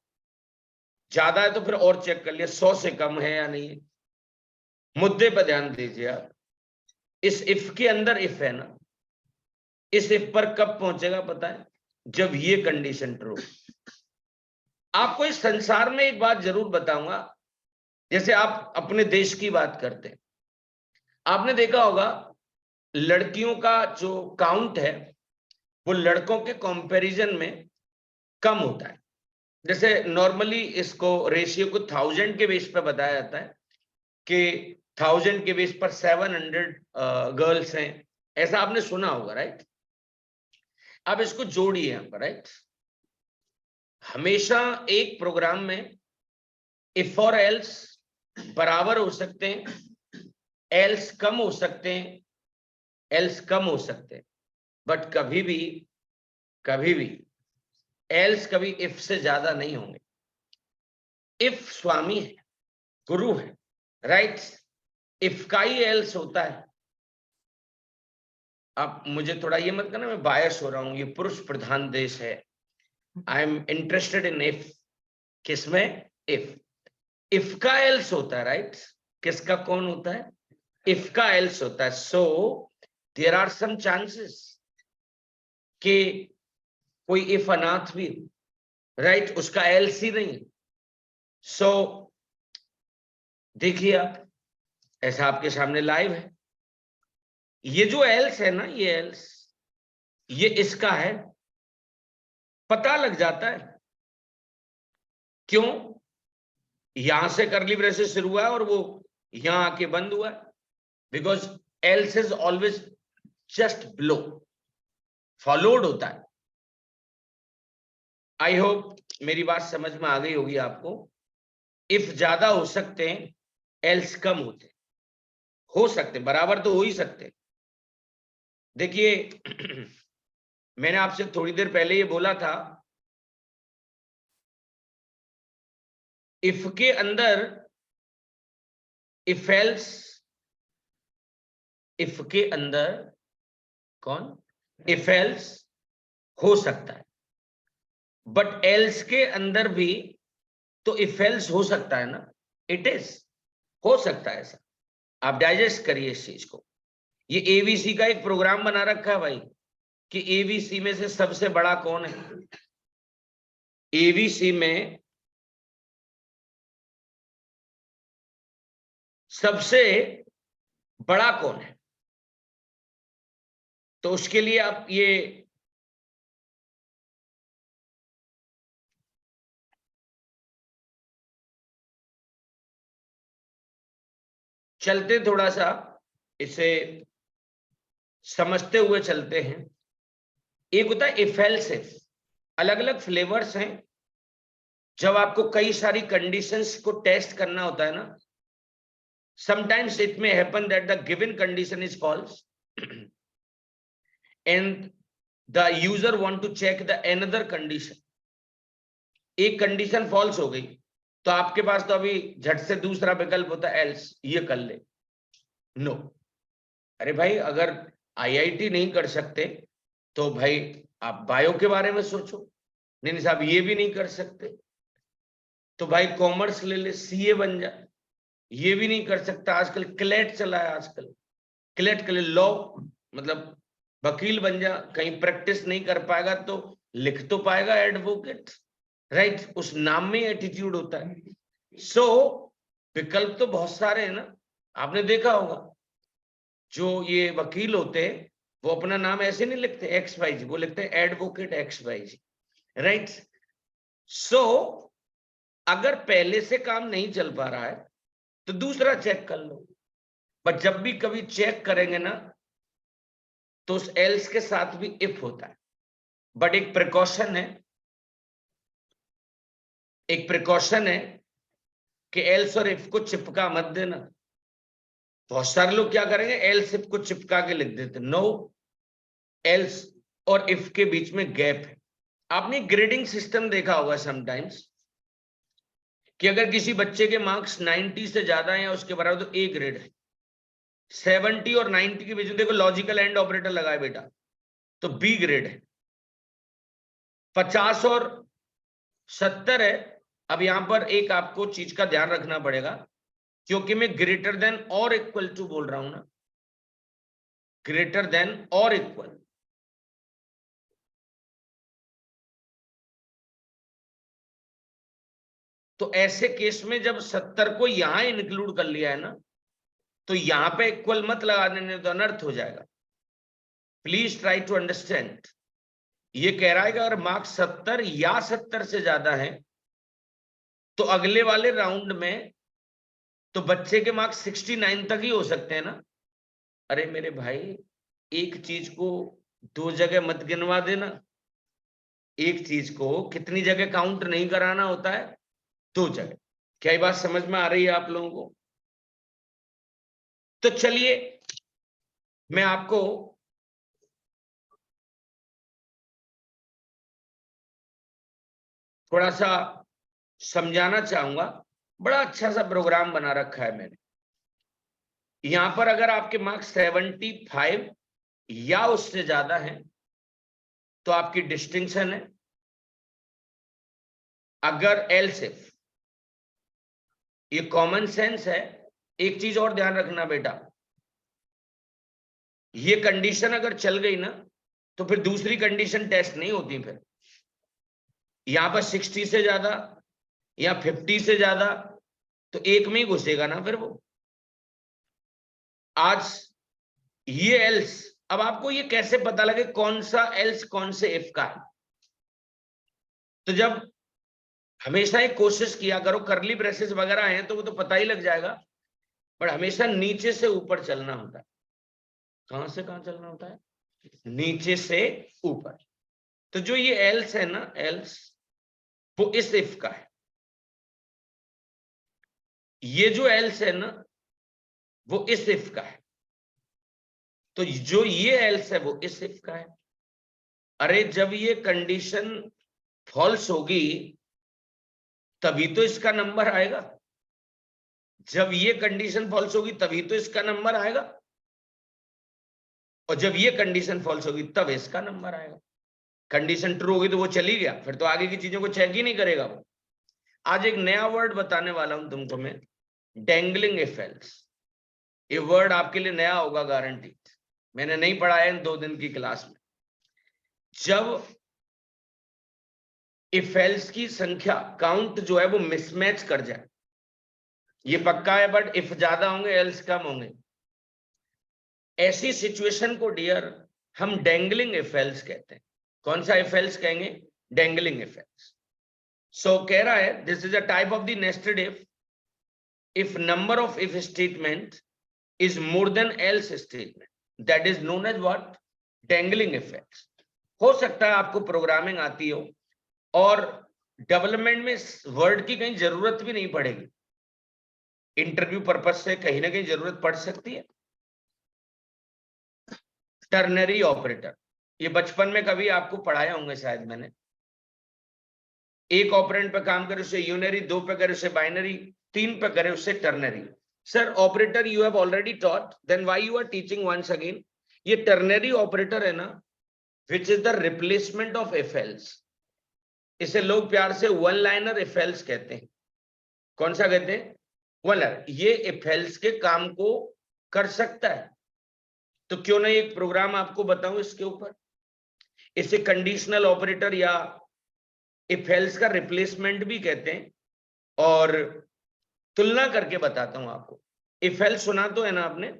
ज्यादा है तो फिर और चेक कर लिया 100 से कम है या नहीं है। मुद्दे पर ध्यान दीजिए आप, इस इफ के अंदर इफ है ना, इस इफ पर कब पहुंचेगा पता है, जब ये कंडीशन ट्रू। आपको इस संसार में एक बात जरूर बताऊंगा, जैसे आप अपने देश की बात करते हैं, आपने देखा होगा लड़कियों का जो काउंट है वो लड़कों के कंपैरिजन में कम होता है। जैसे नॉर्मली इसको रेशियो को 1000 के बेस पर बताया जाता है कि 1000 के बेस पर 700 गर्ल्स हैं, ऐसा आपने सुना होगा, राइट। अब इसको जोड़िए यहां पर, राइट। हमेशा एक प्रोग्राम में इफ और एल्स बराबर हो सकते हैं, एल्स कम हो सकते हैं, एल्स कम हो सकते हैं, बट कभी भी एल्स कभी इफ से ज्यादा नहीं होंगे। इफ स्वामी है, गुरु है, राइट, इफ का ही एल्स होता है। अब मुझे थोड़ा ये मत करना मैं बायस हो रहा हूं, ये पुरुष प्रधान देश है। I am interested in if, किसमें? इफ का एल्स होता है, राइट, किसका कौन होता है? इफ का एल्स होता है। So there are some chances कि कोई इफ अनाथ भी, राइट, उसका एल्स ही नहीं। सो देखिए आप, ऐसा आपके सामने लाइव है, ये जो एल्स है ना, ये एल्स, ये इसका है, पता लग जाता है। क्यों? यहां से कर्ली ब्रेसेस शुरू हुआ है और वो यहां आके बंद हुआ है, because else is always just below, followed होता है। आई होप मेरी बात समझ में आ गई होगी आपको। इफ ज्यादा हो सकते हैं, एल्स कम होते, हो सकते, बराबर तो हो ही सकते। देखिए मैंने आपसे थोड़ी देर पहले ये बोला था, इफ के अंदर इफ एल्स, इफ के अंदर कौन? इफ एल्स हो सकता है, बट एल्स के अंदर भी तो इफ एल्स हो सकता है ना, इट इज, हो सकता है ऐसा। आप डाइजेस्ट करिए इस चीज को। ये एबीसी का एक प्रोग्राम बना रखा है भाई, कि एबीसी में से सबसे बड़ा कौन है? एबीसी में सबसे बड़ा कौन है? तो उसके लिए आप ये चलते, थोड़ा सा इसे समझते हुए चलते हैं। एक होता है इफ एल्स इफ, अलग अलग फ्लेवर्स हैं। जब आपको कई सारी कंडीशंस को टेस्ट करना होता है ना, sometimes it may happen that the given condition is false and the user want to check the another condition। एक कंडीशन फॉल्स हो गई तो आपके पास तो अभी झट से दूसरा विकल्प होता है एल्स, ये कर ले। नो, अरे भाई अगर आईआईटी नहीं कर सकते तो भाई आप बायो के बारे में सोचो। नहीं साहब ये भी नहीं कर सकते तो भाई कॉमर्स ले ले, सीए बन जा। ये भी नहीं कर सकता, आजकल क्लेट चला है, आजकल क्लेट के लिए लॉ, मतलब वकील बन जा। कहीं प्रैक्टिस नहीं कर पाएगा तो लिख तो पाएगा एडवोकेट, राइट, उस नाम में एटीट्यूड होता है। सो विकल्प तो बहुत सारे हैं ना। आपने देखा होगा जो ये वकील होते हैं वो अपना नाम ऐसे नहीं लिखते एक्स वाई जी, वो लिखते हैं एडवोकेट एक्स वाई जी, राइट। सो अगर पहले से काम नहीं चल पा रहा है तो दूसरा चेक कर लो, बट जब भी कभी चेक करेंगे ना तो उस एल्स के साथ भी इफ होता है। बट एक प्रिकॉशन है, एक प्रिकॉशन है कि एल्स और इफ को चिपका मत देना। बहुत सारे लोग क्या करेंगे, एल्स इफ को चिपका के लिख देते। नो, एल्स और इफ के बीच में गैप है। आपने ग्रेडिंग सिस्टम देखा होगा समटाइम्स कि अगर किसी बच्चे के मार्क्स 90 से ज्यादा है या उसके बराबर तो ए ग्रेड है। 70 और 90 के बीच में देखो लॉजिकल एंड ऑपरेटर लगाए बेटा तो बी ग्रेड है। 50 और 70 है। अब यहां पर एक आपको चीज का ध्यान रखना पड़ेगा, क्योंकि मैं ग्रेटर देन और इक्वल टू बोल रहा हूं ना, ग्रेटर देन और इक्वल। तो ऐसे केस में जब 70 को यहां इंक्लूड कर लिया है ना तो यहां पे इक्वल मत लगा देने तो अनर्थ हो जाएगा। Please try to understand. ये कह रहा है कि अगर मार्क्स 70 या 70 से ज्यादा है तो अगले वाले राउंड में तो बच्चे के मार्क्स 69 तक ही हो सकते हैं ना। अरे मेरे भाई एक चीज को दो जगह मत गिनवा देना, एक चीज को कितनी जगह काउंट नहीं कराना होता है, दो जगह। क्या ये बात समझ में आ रही है आप लोगों को? तो चलिए मैं आपको थोड़ा सा समझाना चाहूंगा। बड़ा अच्छा सा प्रोग्राम बना रखा है मैंने। यहां पर अगर आपके मार्क्स 75 या उससे ज्यादा हैं तो आपकी डिस्टिंक्शन है। अगर एल सिर्फ, ये कॉमन सेंस है। एक चीज और ध्यान रखना बेटा, ये कंडीशन अगर चल गई ना तो फिर दूसरी कंडीशन टेस्ट नहीं होती। फिर यहां पर 60 से ज्यादा या 50 से ज्यादा तो एक में ही घुसेगा ना फिर वो। आज ये एल्स, अब आपको ये कैसे पता लगे कौन सा एल्स कौन से इफ का है? तो जब हमेशा एक कोशिश किया करो, करली ब्रेसेस वगैरह हैं तो वो तो पता ही लग जाएगा, पर हमेशा नीचे से ऊपर चलना होता है। कहां से कहां चलना होता है? नीचे से ऊपर। तो जो ये एल्स है ना, एल्स वो इस इफ का है। ये जो एल्स है ना वो इस इफ का है। तो जो ये एल्स है वो इस इफ का है। अरे जब ये कंडीशन फॉल्स होगी तभी तो इसका नंबर आएगा। जब ये कंडीशन फॉल्स होगी तभी तो इसका नंबर आएगा, और जब ये कंडीशन फॉल्स होगी तब इसका नंबर आएगा। कंडीशन ट्रू होगी तो वो चली गया, फिर तो आगे की चीजों को चेक ही नहीं करेगा वो। आज एक नया वर्ड बताने वाला हूं तुमको मैं, डेंगलिंग इफ एल्स। ये वर्ड आपके लिए नया होगा गारंटी। मैंने नहीं पढ़ाया इन 2 दिन की क्लास में। जब इफ एल्स की संख्या काउंट जो है वो मिसमैच कर जाए, ये पक्का है, बट इफ ज्यादा होंगे एल्स कम होंगे, ऐसी सिचुएशन को डियर हम डेंगलिंग इफ एल्स कहते हैं। कौन सा इफ एल्स कहेंगे? Dangling if else. सो कह रहा है this is a type of the nested if number of if statement is more than else statement, that is known as what? Dangling if else. हो सकता है आपको प्रोग्रामिंग आती हो और डेवलपमेंट में वर्ड की कहीं जरूरत भी नहीं पड़ेगी, इंटरव्यू पर्पज से कहीं ना कहीं जरूरत पड़ सकती है। टर्नरी ऑपरेटर, ये बचपन में कभी आपको पढ़ाया होंगे शायद मैंने। एक ऑपरेंड पे काम करे उसे यूनरी, 2 पे करे उसे बाइनरी, 3 पे करे उसे ternary. Sir operator you have already taught, then why you are teaching once again? ये टर्नरी ऑपरेटर है ना, which is the replacement of if else. इसे लोग प्यार से वन लाइनर इफ एल्स कहते हैं। कौन सा कहते हैं? One liner. ये इफ एल्स के काम को कर सकता है, तो क्यों नहीं एक प्रोग्राम आपको बताऊं इसके ऊपर। इसे कंडीशनल ऑपरेटर या इफ एल्स का रिप्लेसमेंट भी कहते हैं, और तुलना करके बताता हूं आपको। इफ एल्स सुना तो है ना आपने?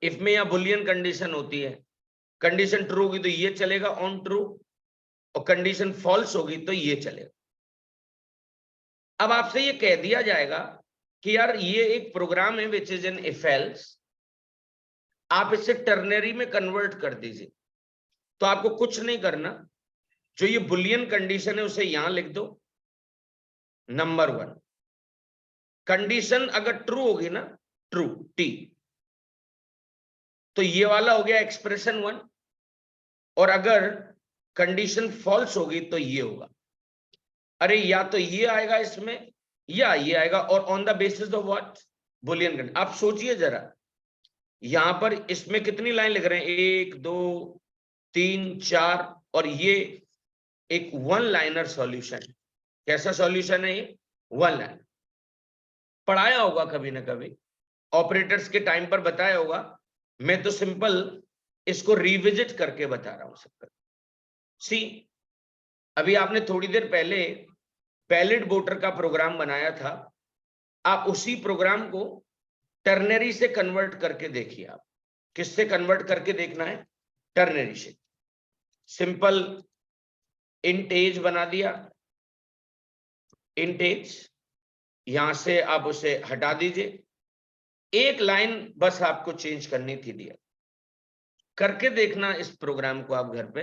इफ में या बुलियन कंडीशन होती है, कंडीशन ट्रू होगी तो ये चलेगा ऑन ट्रू, और कंडीशन फॉल्स होगी तो ये चलेगा। अब आपसे ये कह दिया जाएगा कि यार ये एक प्रोग्राम है which is an if else, आप इसे टर्नरी में कन्वर्ट कर दीजिए। तो आपको कुछ नहीं करना, जो ये बुलियन कंडीशन है उसे यहां लिख दो। नंबर 1, कंडीशन अगर ट्रू होगी ना, ट्रू टी, तो ये वाला हो गया एक्सप्रेशन 1, और अगर कंडीशन फॉल्स होगी तो ये होगा। अरे या तो ये आएगा इसमें या ये आएगा, और on the basis of what? Boolean condition. आप सोचिए जरा, यहां पर इसमें कितनी लाइन लिख रहे हैं? 1 2 3 4, और ये एक वन लाइनर सॉल्यूशन। कैसा सॉल्यूशन है ये? One line. पढ़ाया होगा कभी ना कभी, ऑपरेटर्स के टाइम पर बताया होगा। मैं तो सिंपल इसको रिविजिट करके बता रहा हूं सबका। सी, अभी आपने थोड़ी देर पहले पैलेट वोटर का प्रोग्राम बनाया था, आप उसी प्रोग्राम को टर्नरी से कन्वर्ट करके देखिए। आप किससे कन्वर्ट करके देखना है? टर्नरी से। सिंपल इंट एज बना दिया, इंट एज, यहां से आप उसे हटा दीजिए। एक लाइन बस आपको चेंज करनी थी दिया। करके देखना इस प्रोग्राम को आप घर पे।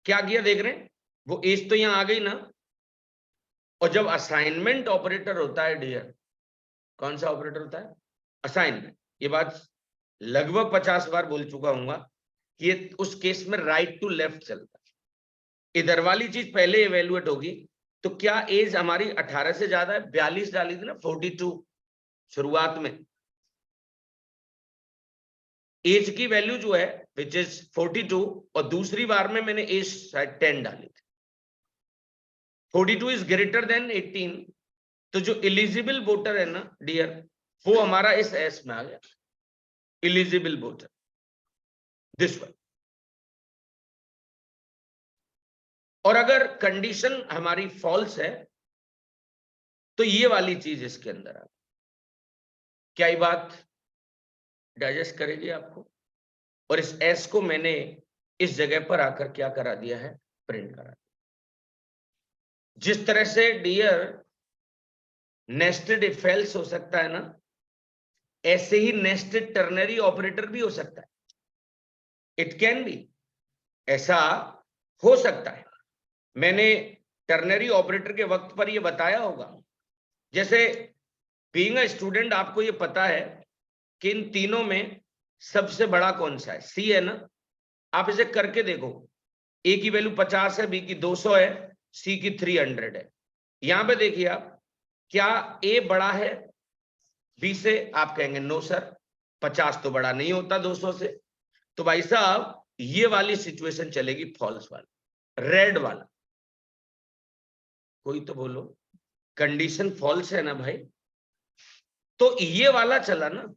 क्या किया देख रहे हैं? वो एज तो यहां आ गई ना। और जब असाइनमेंट ऑपरेटर होता है डियर, कौन सा ऑपरेटर होता है? असाइनमेंट। ये बात लगभग 50 बार बोल चुका हूँ कि ये उस केस में राइट टू लेफ्ट चलता है। इधर वाली चीज पहले इवेल्युएट होगी। तो क्या एज हमारी 18 से ज्यादा है? 42 डाली थी ना, 42 शुरुआत में। एज की वैल्यू जो है विच इज 42, और दूसरी बार में मैंने एज शायद 10 डाली थी। 42 इज ग्रेटर देन 18। तो जो एलिजिबल वोटर है ना डियर, वो हमारा इस एस में आ गया, एलिजिबल वोटर, दिस वन। और अगर कंडीशन हमारी फॉल्स है तो ये वाली चीज इसके अंदर आ गई। क्या ये बात डाइजेस्ट करेगी आपको? और इस एस को मैंने इस जगह पर आकर क्या करा दिया है, प्रिंट करा दिया। जिस तरह से डियर नेस्टेड इफ एल्स हो सकता है ना, ऐसे ही नेस्टेड टर्नरी ऑपरेटर भी हो सकता है। इट कैन बी, ऐसा हो सकता है। मैंने टर्नरी ऑपरेटर के वक्त पर यह बताया होगा। जैसे बीइंग अ स्टूडेंट आपको यह पता है कि इन तीनों में सबसे बड़ा कौन सा है? सी है ना। आप इसे करके देखो, ए की वैल्यू 50 है, बी की 200 है, सी की 300 है। यहां पे देखिए आप, क्या ए बड़ा है बी से? आप कहेंगे नो सर, 50 तो बड़ा नहीं होता 200 से। तो भाई साहब ये वाली सिचुएशन चलेगी, फॉल्स वाला, रेड वाला। कोई तो बोलो, कंडीशन फॉल्स है ना भाई, तो ये वाला चला ना।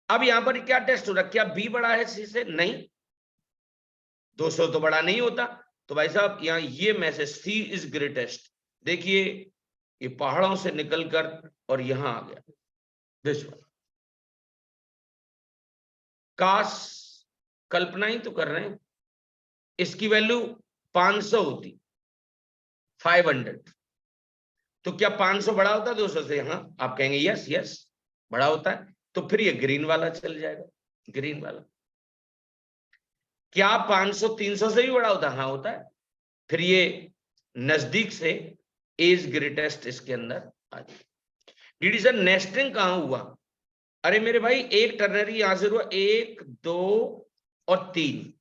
अब यहां पर क्या टेस्ट हो रहा है? क्या बी बड़ा है सी से? नहीं, 200 तो बड़ा नहीं होता। तो भाई साहब यहाँ ये मैसेज सी इज ग्रेटेस्ट, देखिए ये पहाड़ों से निकलकर और यहां आ गया, दिस वन। काश, कल्पना ही तो कर रहे हैं, इसकी वैल्यू 500 होती, 500, तो क्या 500 बड़ा होता है 200 से? हाँ, आप कहेंगे यस यस बड़ा होता है। तो फिर ये ग्रीन वाला चल जाएगा, ग्रीन वाला। क्या 500 300 से भी बड़ा होता है? हाँ होता है। फिर ये नजदीक से एज ग्रेटेस्ट इसके अंदर आ जाए। डीडी सर नेस्टिंग कहां हुआ? अरे मेरे भाई एक टर्नरी यहां से हुआ, 1 2 और 3।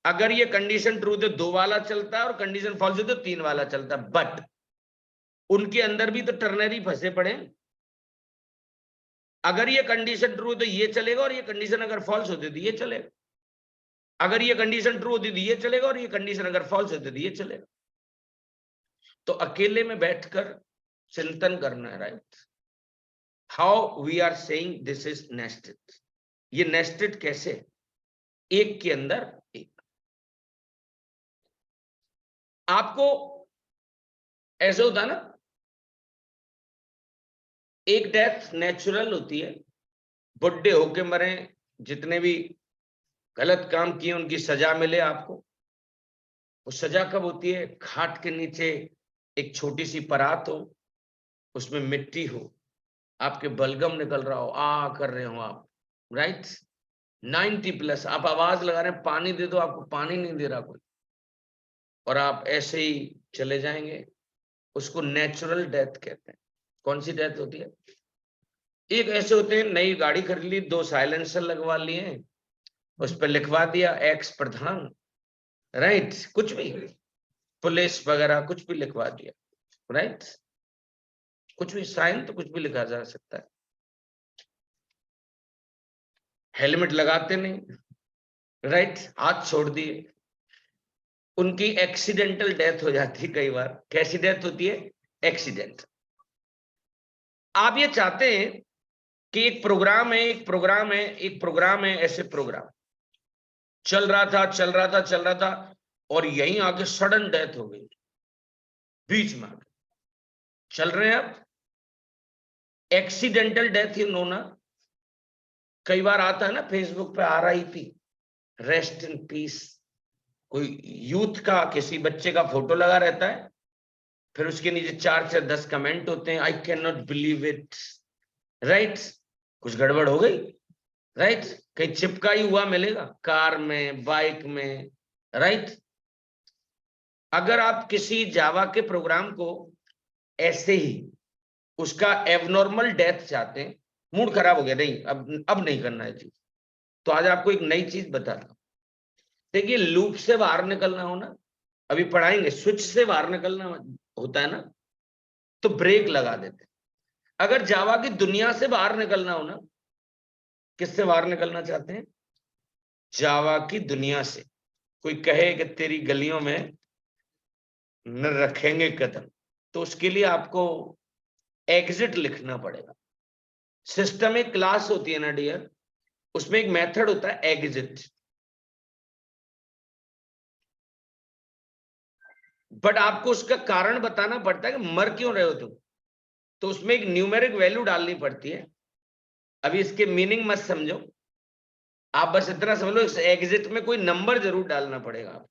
अगर ये कंडीशन ट्रू तो 2 वाला चलता है, और कंडीशन फॉल्स हो तो 3 वाला चलता है। बट उनके अंदर भी तो टर्नरी फंसे पड़े। अगर ये कंडीशन ट्रू तो ये चलेगा, और ये कंडीशन अगर फॉल्स होती तो ये चलेगा। अगर ये कंडीशन ट्रू होती तो ये चलेगा, और ये कंडीशन अगर फॉल्स होती तो ये चलेगा। तो अकेले में बैठकर चिंतन करना है, right? How we are saying this is nested. ये नेस्टेड कैसे? एक के अंदर एक। आपको ऐसे होता है ना, एक डेथ नेचुरल होती है, बुढ़े होके मरे, जितने भी गलत काम किए उनकी सजा मिले आपको। वो सजा कब होती है? खाट के नीचे एक छोटी सी परात हो, उसमें मिट्टी हो, आपके बलगम निकल रहा हो, आ कर रहे हो आप, राइट? 90+, आप आवाज लगा रहे हैं पानी दे दो, आपको पानी नहीं दे रहा कोई, और आप ऐसे ही चले जाएंगे। उसको नेचुरल डेथ कहते हैं। कौन सी डेथ होती है? एक ऐसे होते हैं, नई गाड़ी खरीद ली, 2 साइलेंसर लगवा लिए, उस पर लिखवा दिया एक्स प्रधान, राइट? कुछ भी, पुलिस वगैरह कुछ भी लिखवा दिया, राइट? कुछ भी, साइन तो कुछ भी लिखा जा सकता है। हेलमेट लगाते नहीं, राइट? हाथ छोड़ दिए, उनकी एक्सीडेंटल डेथ हो जाती है कई बार। कैसी डेथ होती है? एक्सीडेंट। आप ये चाहते हैं कि एक प्रोग्राम है, एक प्रोग्राम है, एक प्रोग्राम है, ऐसे प्रोग्राम चल रहा था, चल रहा था, चल रहा था, और यहीं आगे सडन डेथ हो गई, बीच में आगे चल रहे हैं आप। एक्सीडेंटल डेथ, यू नो ना। कई बार आता है ना फेसबुक पे, RIP, रेस्ट इन पीस। कोई यूथ का किसी बच्चे का फोटो लगा रहता है, फिर उसके नीचे 4-10 कमेंट होते हैं, I can not believe it, right? कुछ गड़बड़ हो गई, राइट? कहीं चिपका ही हुआ मिलेगा, कार में, बाइक में, राइट? अगर आप किसी जावा के प्रोग्राम को ऐसे ही उसका एबनॉर्मल डेथ चाहते हैं, मूड खराब हो गया, नहीं अब नहीं करना है चीज, तो आज आपको एक नई चीज बताता हूं। देखिए लूप से बाहर निकलना हो ना, अभी पढ़ाएंगे, स्विच से बाहर निकलना होता है ना, तो ब्रेक लगा देते हैं। अगर जावा की दुनिया से बाहर निकलना हो ना, किससे बाहर निकलना चाहते हैं? जावा की दुनिया से। कोई कहे कि तेरी गलियों में न रखेंगे कदम, तो उसके लिए आपको एग्जिट लिखना पड़ेगा। सिस्टम एक क्लास होती है ना डियर, उसमें एक मेथड होता है एग्जिट, बट आपको उसका कारण बताना पड़ता है कि मर क्यों रहे हो तुम, तो उसमें एक न्यूमेरिक वैल्यू डालनी पड़ती है। अभी इसके मीनिंग मत समझो, आप बस इतना समझ लो, इस एग्जिट में कोई नंबर जरूर डालना पड़ेगा, आप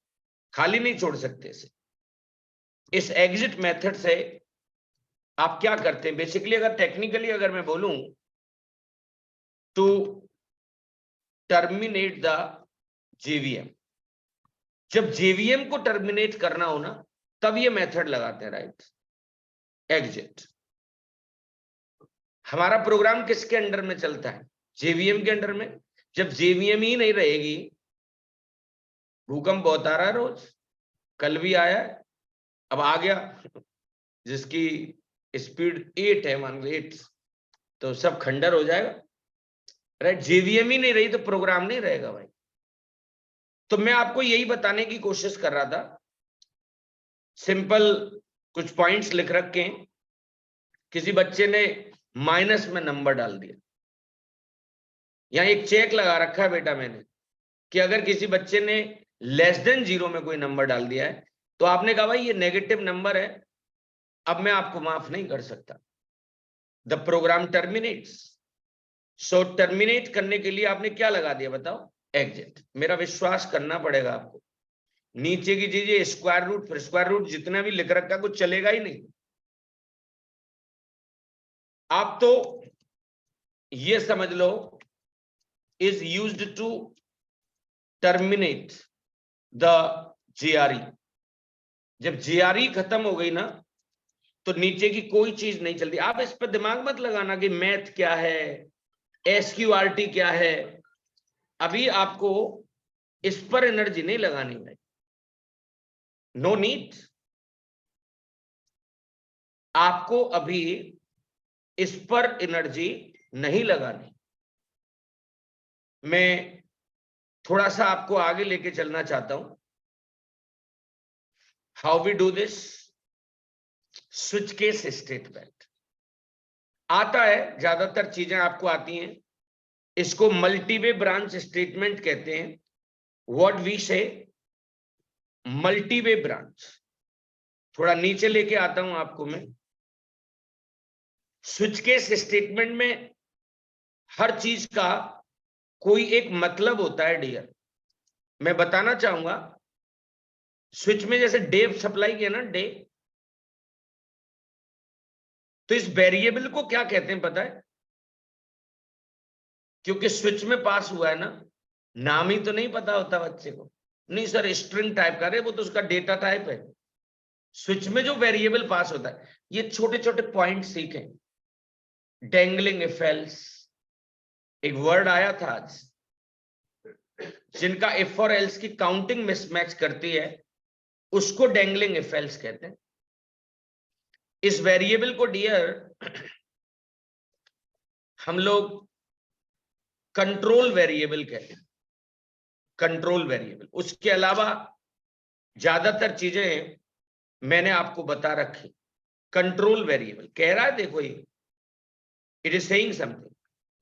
खाली नहीं छोड़ सकते इसे। इस एग्जिट मेथड से आप क्या करते हैं बेसिकली, अगर टेक्निकली अगर मैं बोलूं, टू टर्मिनेट द जेवीएम, जब जेवीएम को टर्मिनेट करना हो ना, तब ये मेथड लगाते हैं, राइट, एग्जिट। हमारा प्रोग्राम किसके अंडर में चलता है? जेवीएम के अंडर में। जब जेवीएम ही नहीं रहेगी, भूकंप बहुत आ रहा है रोज, कल भी आया है, अब आ गया, जिसकी स्पीड 8 है, मान लो 8, तो सब खंडर हो जाएगा, राइट। जेवीएम ही नहीं रही तो प्रोग्राम नहीं रहेगा भाई। तो मैं आपको यही बताने की कोशिश कर रहा था, सिंपल कुछ पॉइंट्स लिख रखे हैं। किसी बच्चे ने माइनस में नंबर डाल दिया, यहां एक चेक लगा रखा है बेटा मैंने, कि अगर किसी बच्चे ने लेस देन 0 में कोई नंबर डाल दिया है, तो आपने कहा भाई ये नेगेटिव नंबर है, अब मैं आपको माफ नहीं कर सकता, the program terminates. So terminate करने के लिए आपने क्या लगा दिया बताओ? एग्जिट। मेरा विश्वास करना पड़ेगा आपको, नीचे की चीजें स्क्वायर रूट, फिर स्क्वायर रूट, जितना भी लिख रखा कुछ चलेगा ही नहीं। आप तो ये समझ लो, is used to terminate the GRE. जब जीआरई खत्म हो गई ना, तो नीचे की कोई चीज नहीं चलती। आप इस पर दिमाग मत लगाना कि मैथ क्या है, एसक्यूआरटी क्या है, अभी आपको इस पर एनर्जी नहीं लगानी है, नो नीड। आपको अभी इस पर एनर्जी नहीं लगानी। मैं थोड़ा सा आपको आगे लेके चलना चाहता हूं। How we do this? Switch case statement आता है, ज्यादातर चीजें आपको आती हैं। इसको मल्टीवे ब्रांच स्टेटमेंट कहते हैं। व्हाट वी से मल्टीवे ब्रांच। थोड़ा नीचे लेके आता हूं आपको मैं। स्विच केस स्टेटमेंट में हर चीज का कोई एक मतलब होता है डियर। मैं बताना चाहूंगा, स्विच में जैसे डे सप्लाई किया ना, डे, तो इस वेरिएबल को क्या कहते हैं पता है? क्योंकि स्विच में पास हुआ है ना, नाम ही तो नहीं पता होता बच्चे को। नहीं सर स्ट्रिंग टाइप का, वो तो उसका डेटा टाइप है। स्विच में जो वेरिएबल पास होता है, ये छोटे छोटे पॉइंट सीखें। डेंगलिंग इफ एल्स, एक वर्ड आया था आज, जिनका इफ और एल्स की काउंटिंग मिसमैच करती है, उसको डेंगलिंग इफ एल्स कहते हैं। इस वेरिएबल को डियर हम लोग कंट्रोल वेरिएबल कहते हैं, कंट्रोल वेरिएबल। उसके अलावा ज्यादातर चीजें मैंने आपको बता रखी। कंट्रोल वेरिएबल कह रहा है, देखो ये, it is saying something,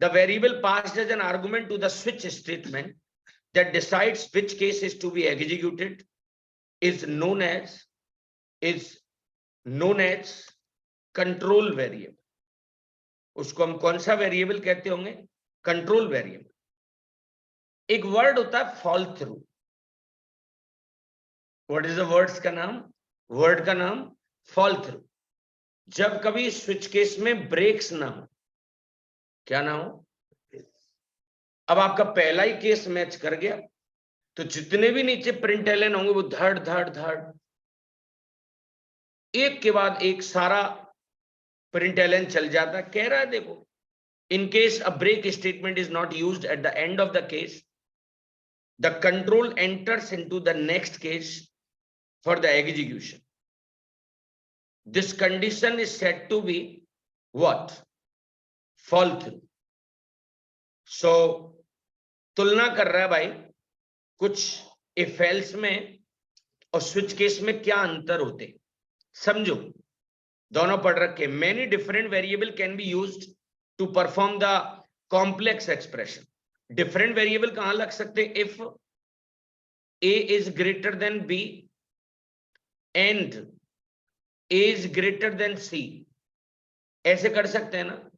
the variable passed as an argument to the switch statement that decides which case is to be executed is known as control variable. उसको हम कौन सा वेरिएबल कहते होंगे? Control variable. एक वर्ड होता है fall through. What is the words का नाम? वर्ड का नाम फॉल थ्रू। जब कभी स्विच केस में ब्रेक्स ना हो, क्या ना हो, अब आपका पहला ही केस मैच कर गया, तो जितने भी नीचे प्रिंट एलन होंगे वो धड़ धड़ धड़ एक के बाद एक सारा प्रिंट एलन चल जाता है। कह रहा है देखो In case a break statement is not used at the end of the case, the control enters into the next case for the execution. This condition is said to be what? Fall through. So तुलना कर रहा है भाई कुछ if else में और स्विच केस में क्या अंतर होते हैं, समझो। दोनों पढ़ रखे। Many different variable can be used to perform the complex expression. Different variable कहां लग सकते हैं? If A is greater than B and A is greater than C, ऐसे कर सकते हैं ना।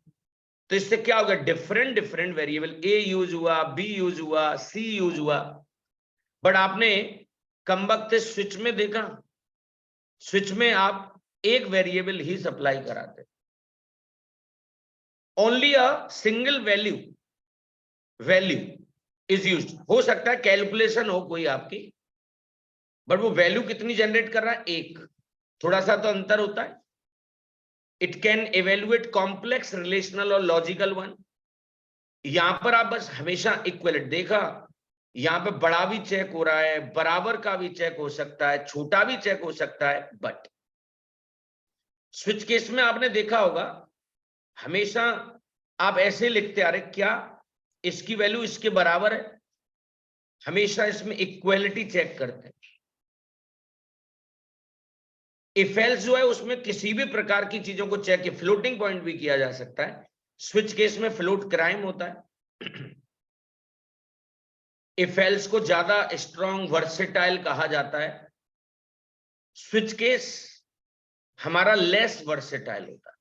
तो इससे क्या होगा? डिफरेंट डिफरेंट वेरिएबल, ए यूज हुआ, बी यूज हुआ, सी यूज हुआ। बट आपने कमबख्त स्विच में देखा, स्विच में आप एक वेरिएबल ही सप्लाई कराते, only a single value is used. हो सकता है कैलकुलेशन हो कोई आपकी, बट वो वैल्यू कितनी जनरेट कर रहा है? एक। थोड़ा सा तो अंतर होता है। It can evaluate complex relational और लॉजिकल वन। यहां पर आप बस हमेशा इक्वलेंट देखा, यहां पे बड़ा भी चेक हो रहा है, बराबर का भी चेक हो सकता है, छोटा भी चेक हो सकता है। बट स्विच केस में आपने देखा होगा हमेशा आप ऐसे लिखते आ रहे, क्या इसकी वैल्यू इसके बराबर है? हमेशा इसमें इक्वलिटी चेक करते हैं। इफ एल्स जो है उसमें किसी भी प्रकार की चीजों को चेक, फ्लोटिंग पॉइंट भी किया जा सकता है। स्विच केस में फ्लोट क्राइम होता है। इफ एल्स को ज्यादा स्ट्रॉन्ग वर्सेटाइल कहा जाता है। स्विच केस हमारा लेस वर्सेटाइल होता है।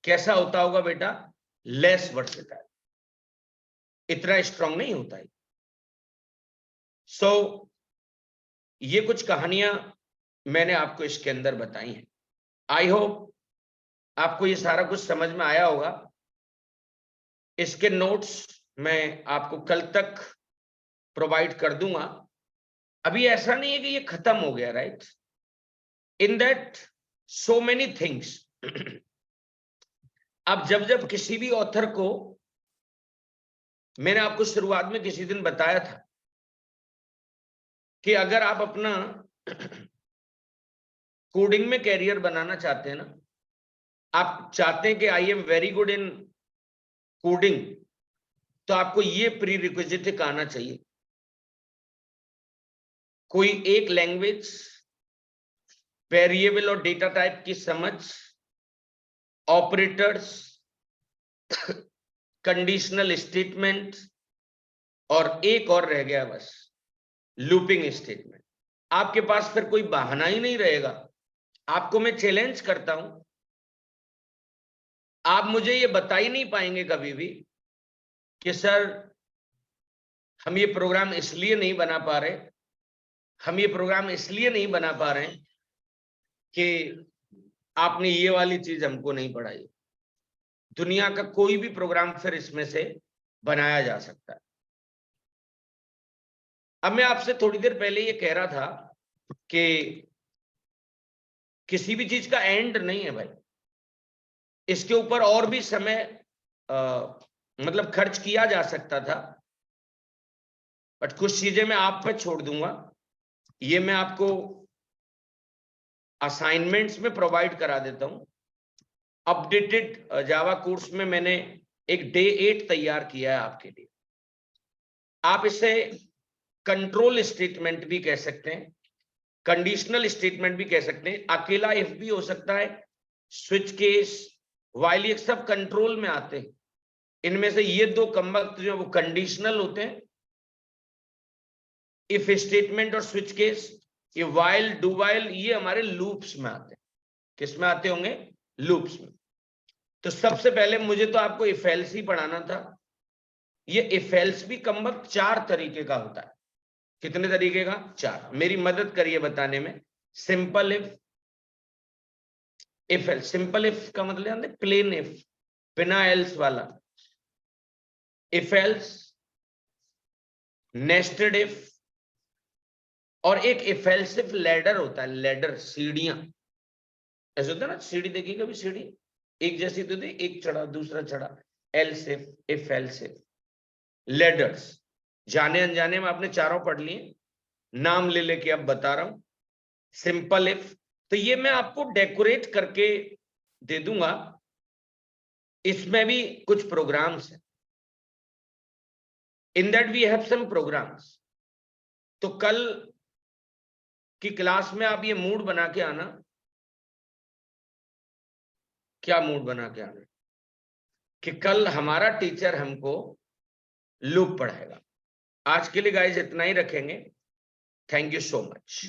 कैसा होता होगा बेटा? लेस वर्सेटाइल, इतना स्ट्रॉन्ग नहीं होता है। सो ये कुछ कहानियां मैंने आपको इसके अंदर बताई हैं। आई होप आपको ये सारा कुछ समझ में आया होगा। इसके नोट्स मैं आपको कल तक प्रोवाइड कर दूंगा। अभी ऐसा नहीं है कि ये खत्म हो गया, right? In that so many things. अब जब किसी भी ऑथर को, मैंने आपको शुरुआत में किसी दिन बताया था कि अगर आप अपना कोडिंग में कैरियर बनाना चाहते हैं ना, आप चाहते हैं कि I am very good in coding, तो आपको ये प्री रिक्विजिट आना चाहिए। कोई एक लैंग्वेज, वेरिएबल और डेटा टाइप की समझ, ऑपरेटर्स, कंडीशनल स्टेटमेंट, और एक और रह गया बस, लूपिंग स्टेटमेंट। आपके पास फिर कोई बहाना ही नहीं रहेगा। आपको मैं चैलेंज करता हूं, आप मुझे ये बता ही नहीं पाएंगे कभी भी कि सर हम ये प्रोग्राम इसलिए नहीं बना पा रहे, हम ये प्रोग्राम इसलिए नहीं बना पा रहे हैं कि आपने ये वाली चीज हमको नहीं पढ़ाई। दुनिया का कोई भी प्रोग्राम फिर इसमें से बनाया जा सकता है। अब मैं आपसे थोड़ी देर पहले ये कह रहा था कि किसी भी चीज का एंड नहीं है भाई। इसके ऊपर और भी समय मतलब खर्च किया जा सकता था, बट कुछ चीजें मैं आप पे छोड़ दूंगा। ये मैं आपको असाइनमेंट्स में प्रोवाइड करा देता हूं। अपडेटेड जावा कोर्स में मैंने एक डे 8 तैयार किया है आपके लिए। आप इसे कंट्रोल स्टेटमेंट भी कह सकते हैं, कंडीशनल स्टेटमेंट भी कह सकते हैं, अकेला इफ भी हो सकता है, स्विच केस, व्हाइल, ये सब कंट्रोल में आते हैं। इनमें से ये दो कमबख्त जो है वो कंडीशनल होते हैं, इफ स्टेटमेंट और स्विच केस। ये व्हाइल, डू व्हाइल, ये हमारे लूप्स में आते हैं। किस में आते होंगे? लूप्स में। तो सबसे पहले मुझे तो आपको इफ एल्स ही पढ़ाना था। ये इफ एल्स भी कमबख्त 4 तरीके का होता है। कितने तरीके का? 4। मेरी मदद करिए बताने में। Simple if else, simple if का मतलब है प्लेन इफ, बिना एल्स वाला। इफ एल्स, नेस्टेड इफ, और एक इफ एल्स इफ लैडर होता है। लैडर, सीढ़ियां ऐसे होता है ना, सीढ़ी देखिए कभी, सीढ़ी एक जैसी तो थी, एक चढ़ा दूसरा चढ़ा, else if else if, ladders जाने अनजाने में आपने चारों पढ़ लिए, नाम ले लेके अब बता रहा हूं। सिंपल इफ, तो ये मैं आपको डेकोरेट करके दे दूंगा, इसमें भी कुछ प्रोग्राम्स हैं, in that we have some programs. तो कल की क्लास में आप ये मूड बना के आना। क्या मूड बना के आना कि कल हमारा टीचर हमको लूप पढ़ाएगा। आज के लिए गाइस इतना ही रखेंगे। Thank you so much.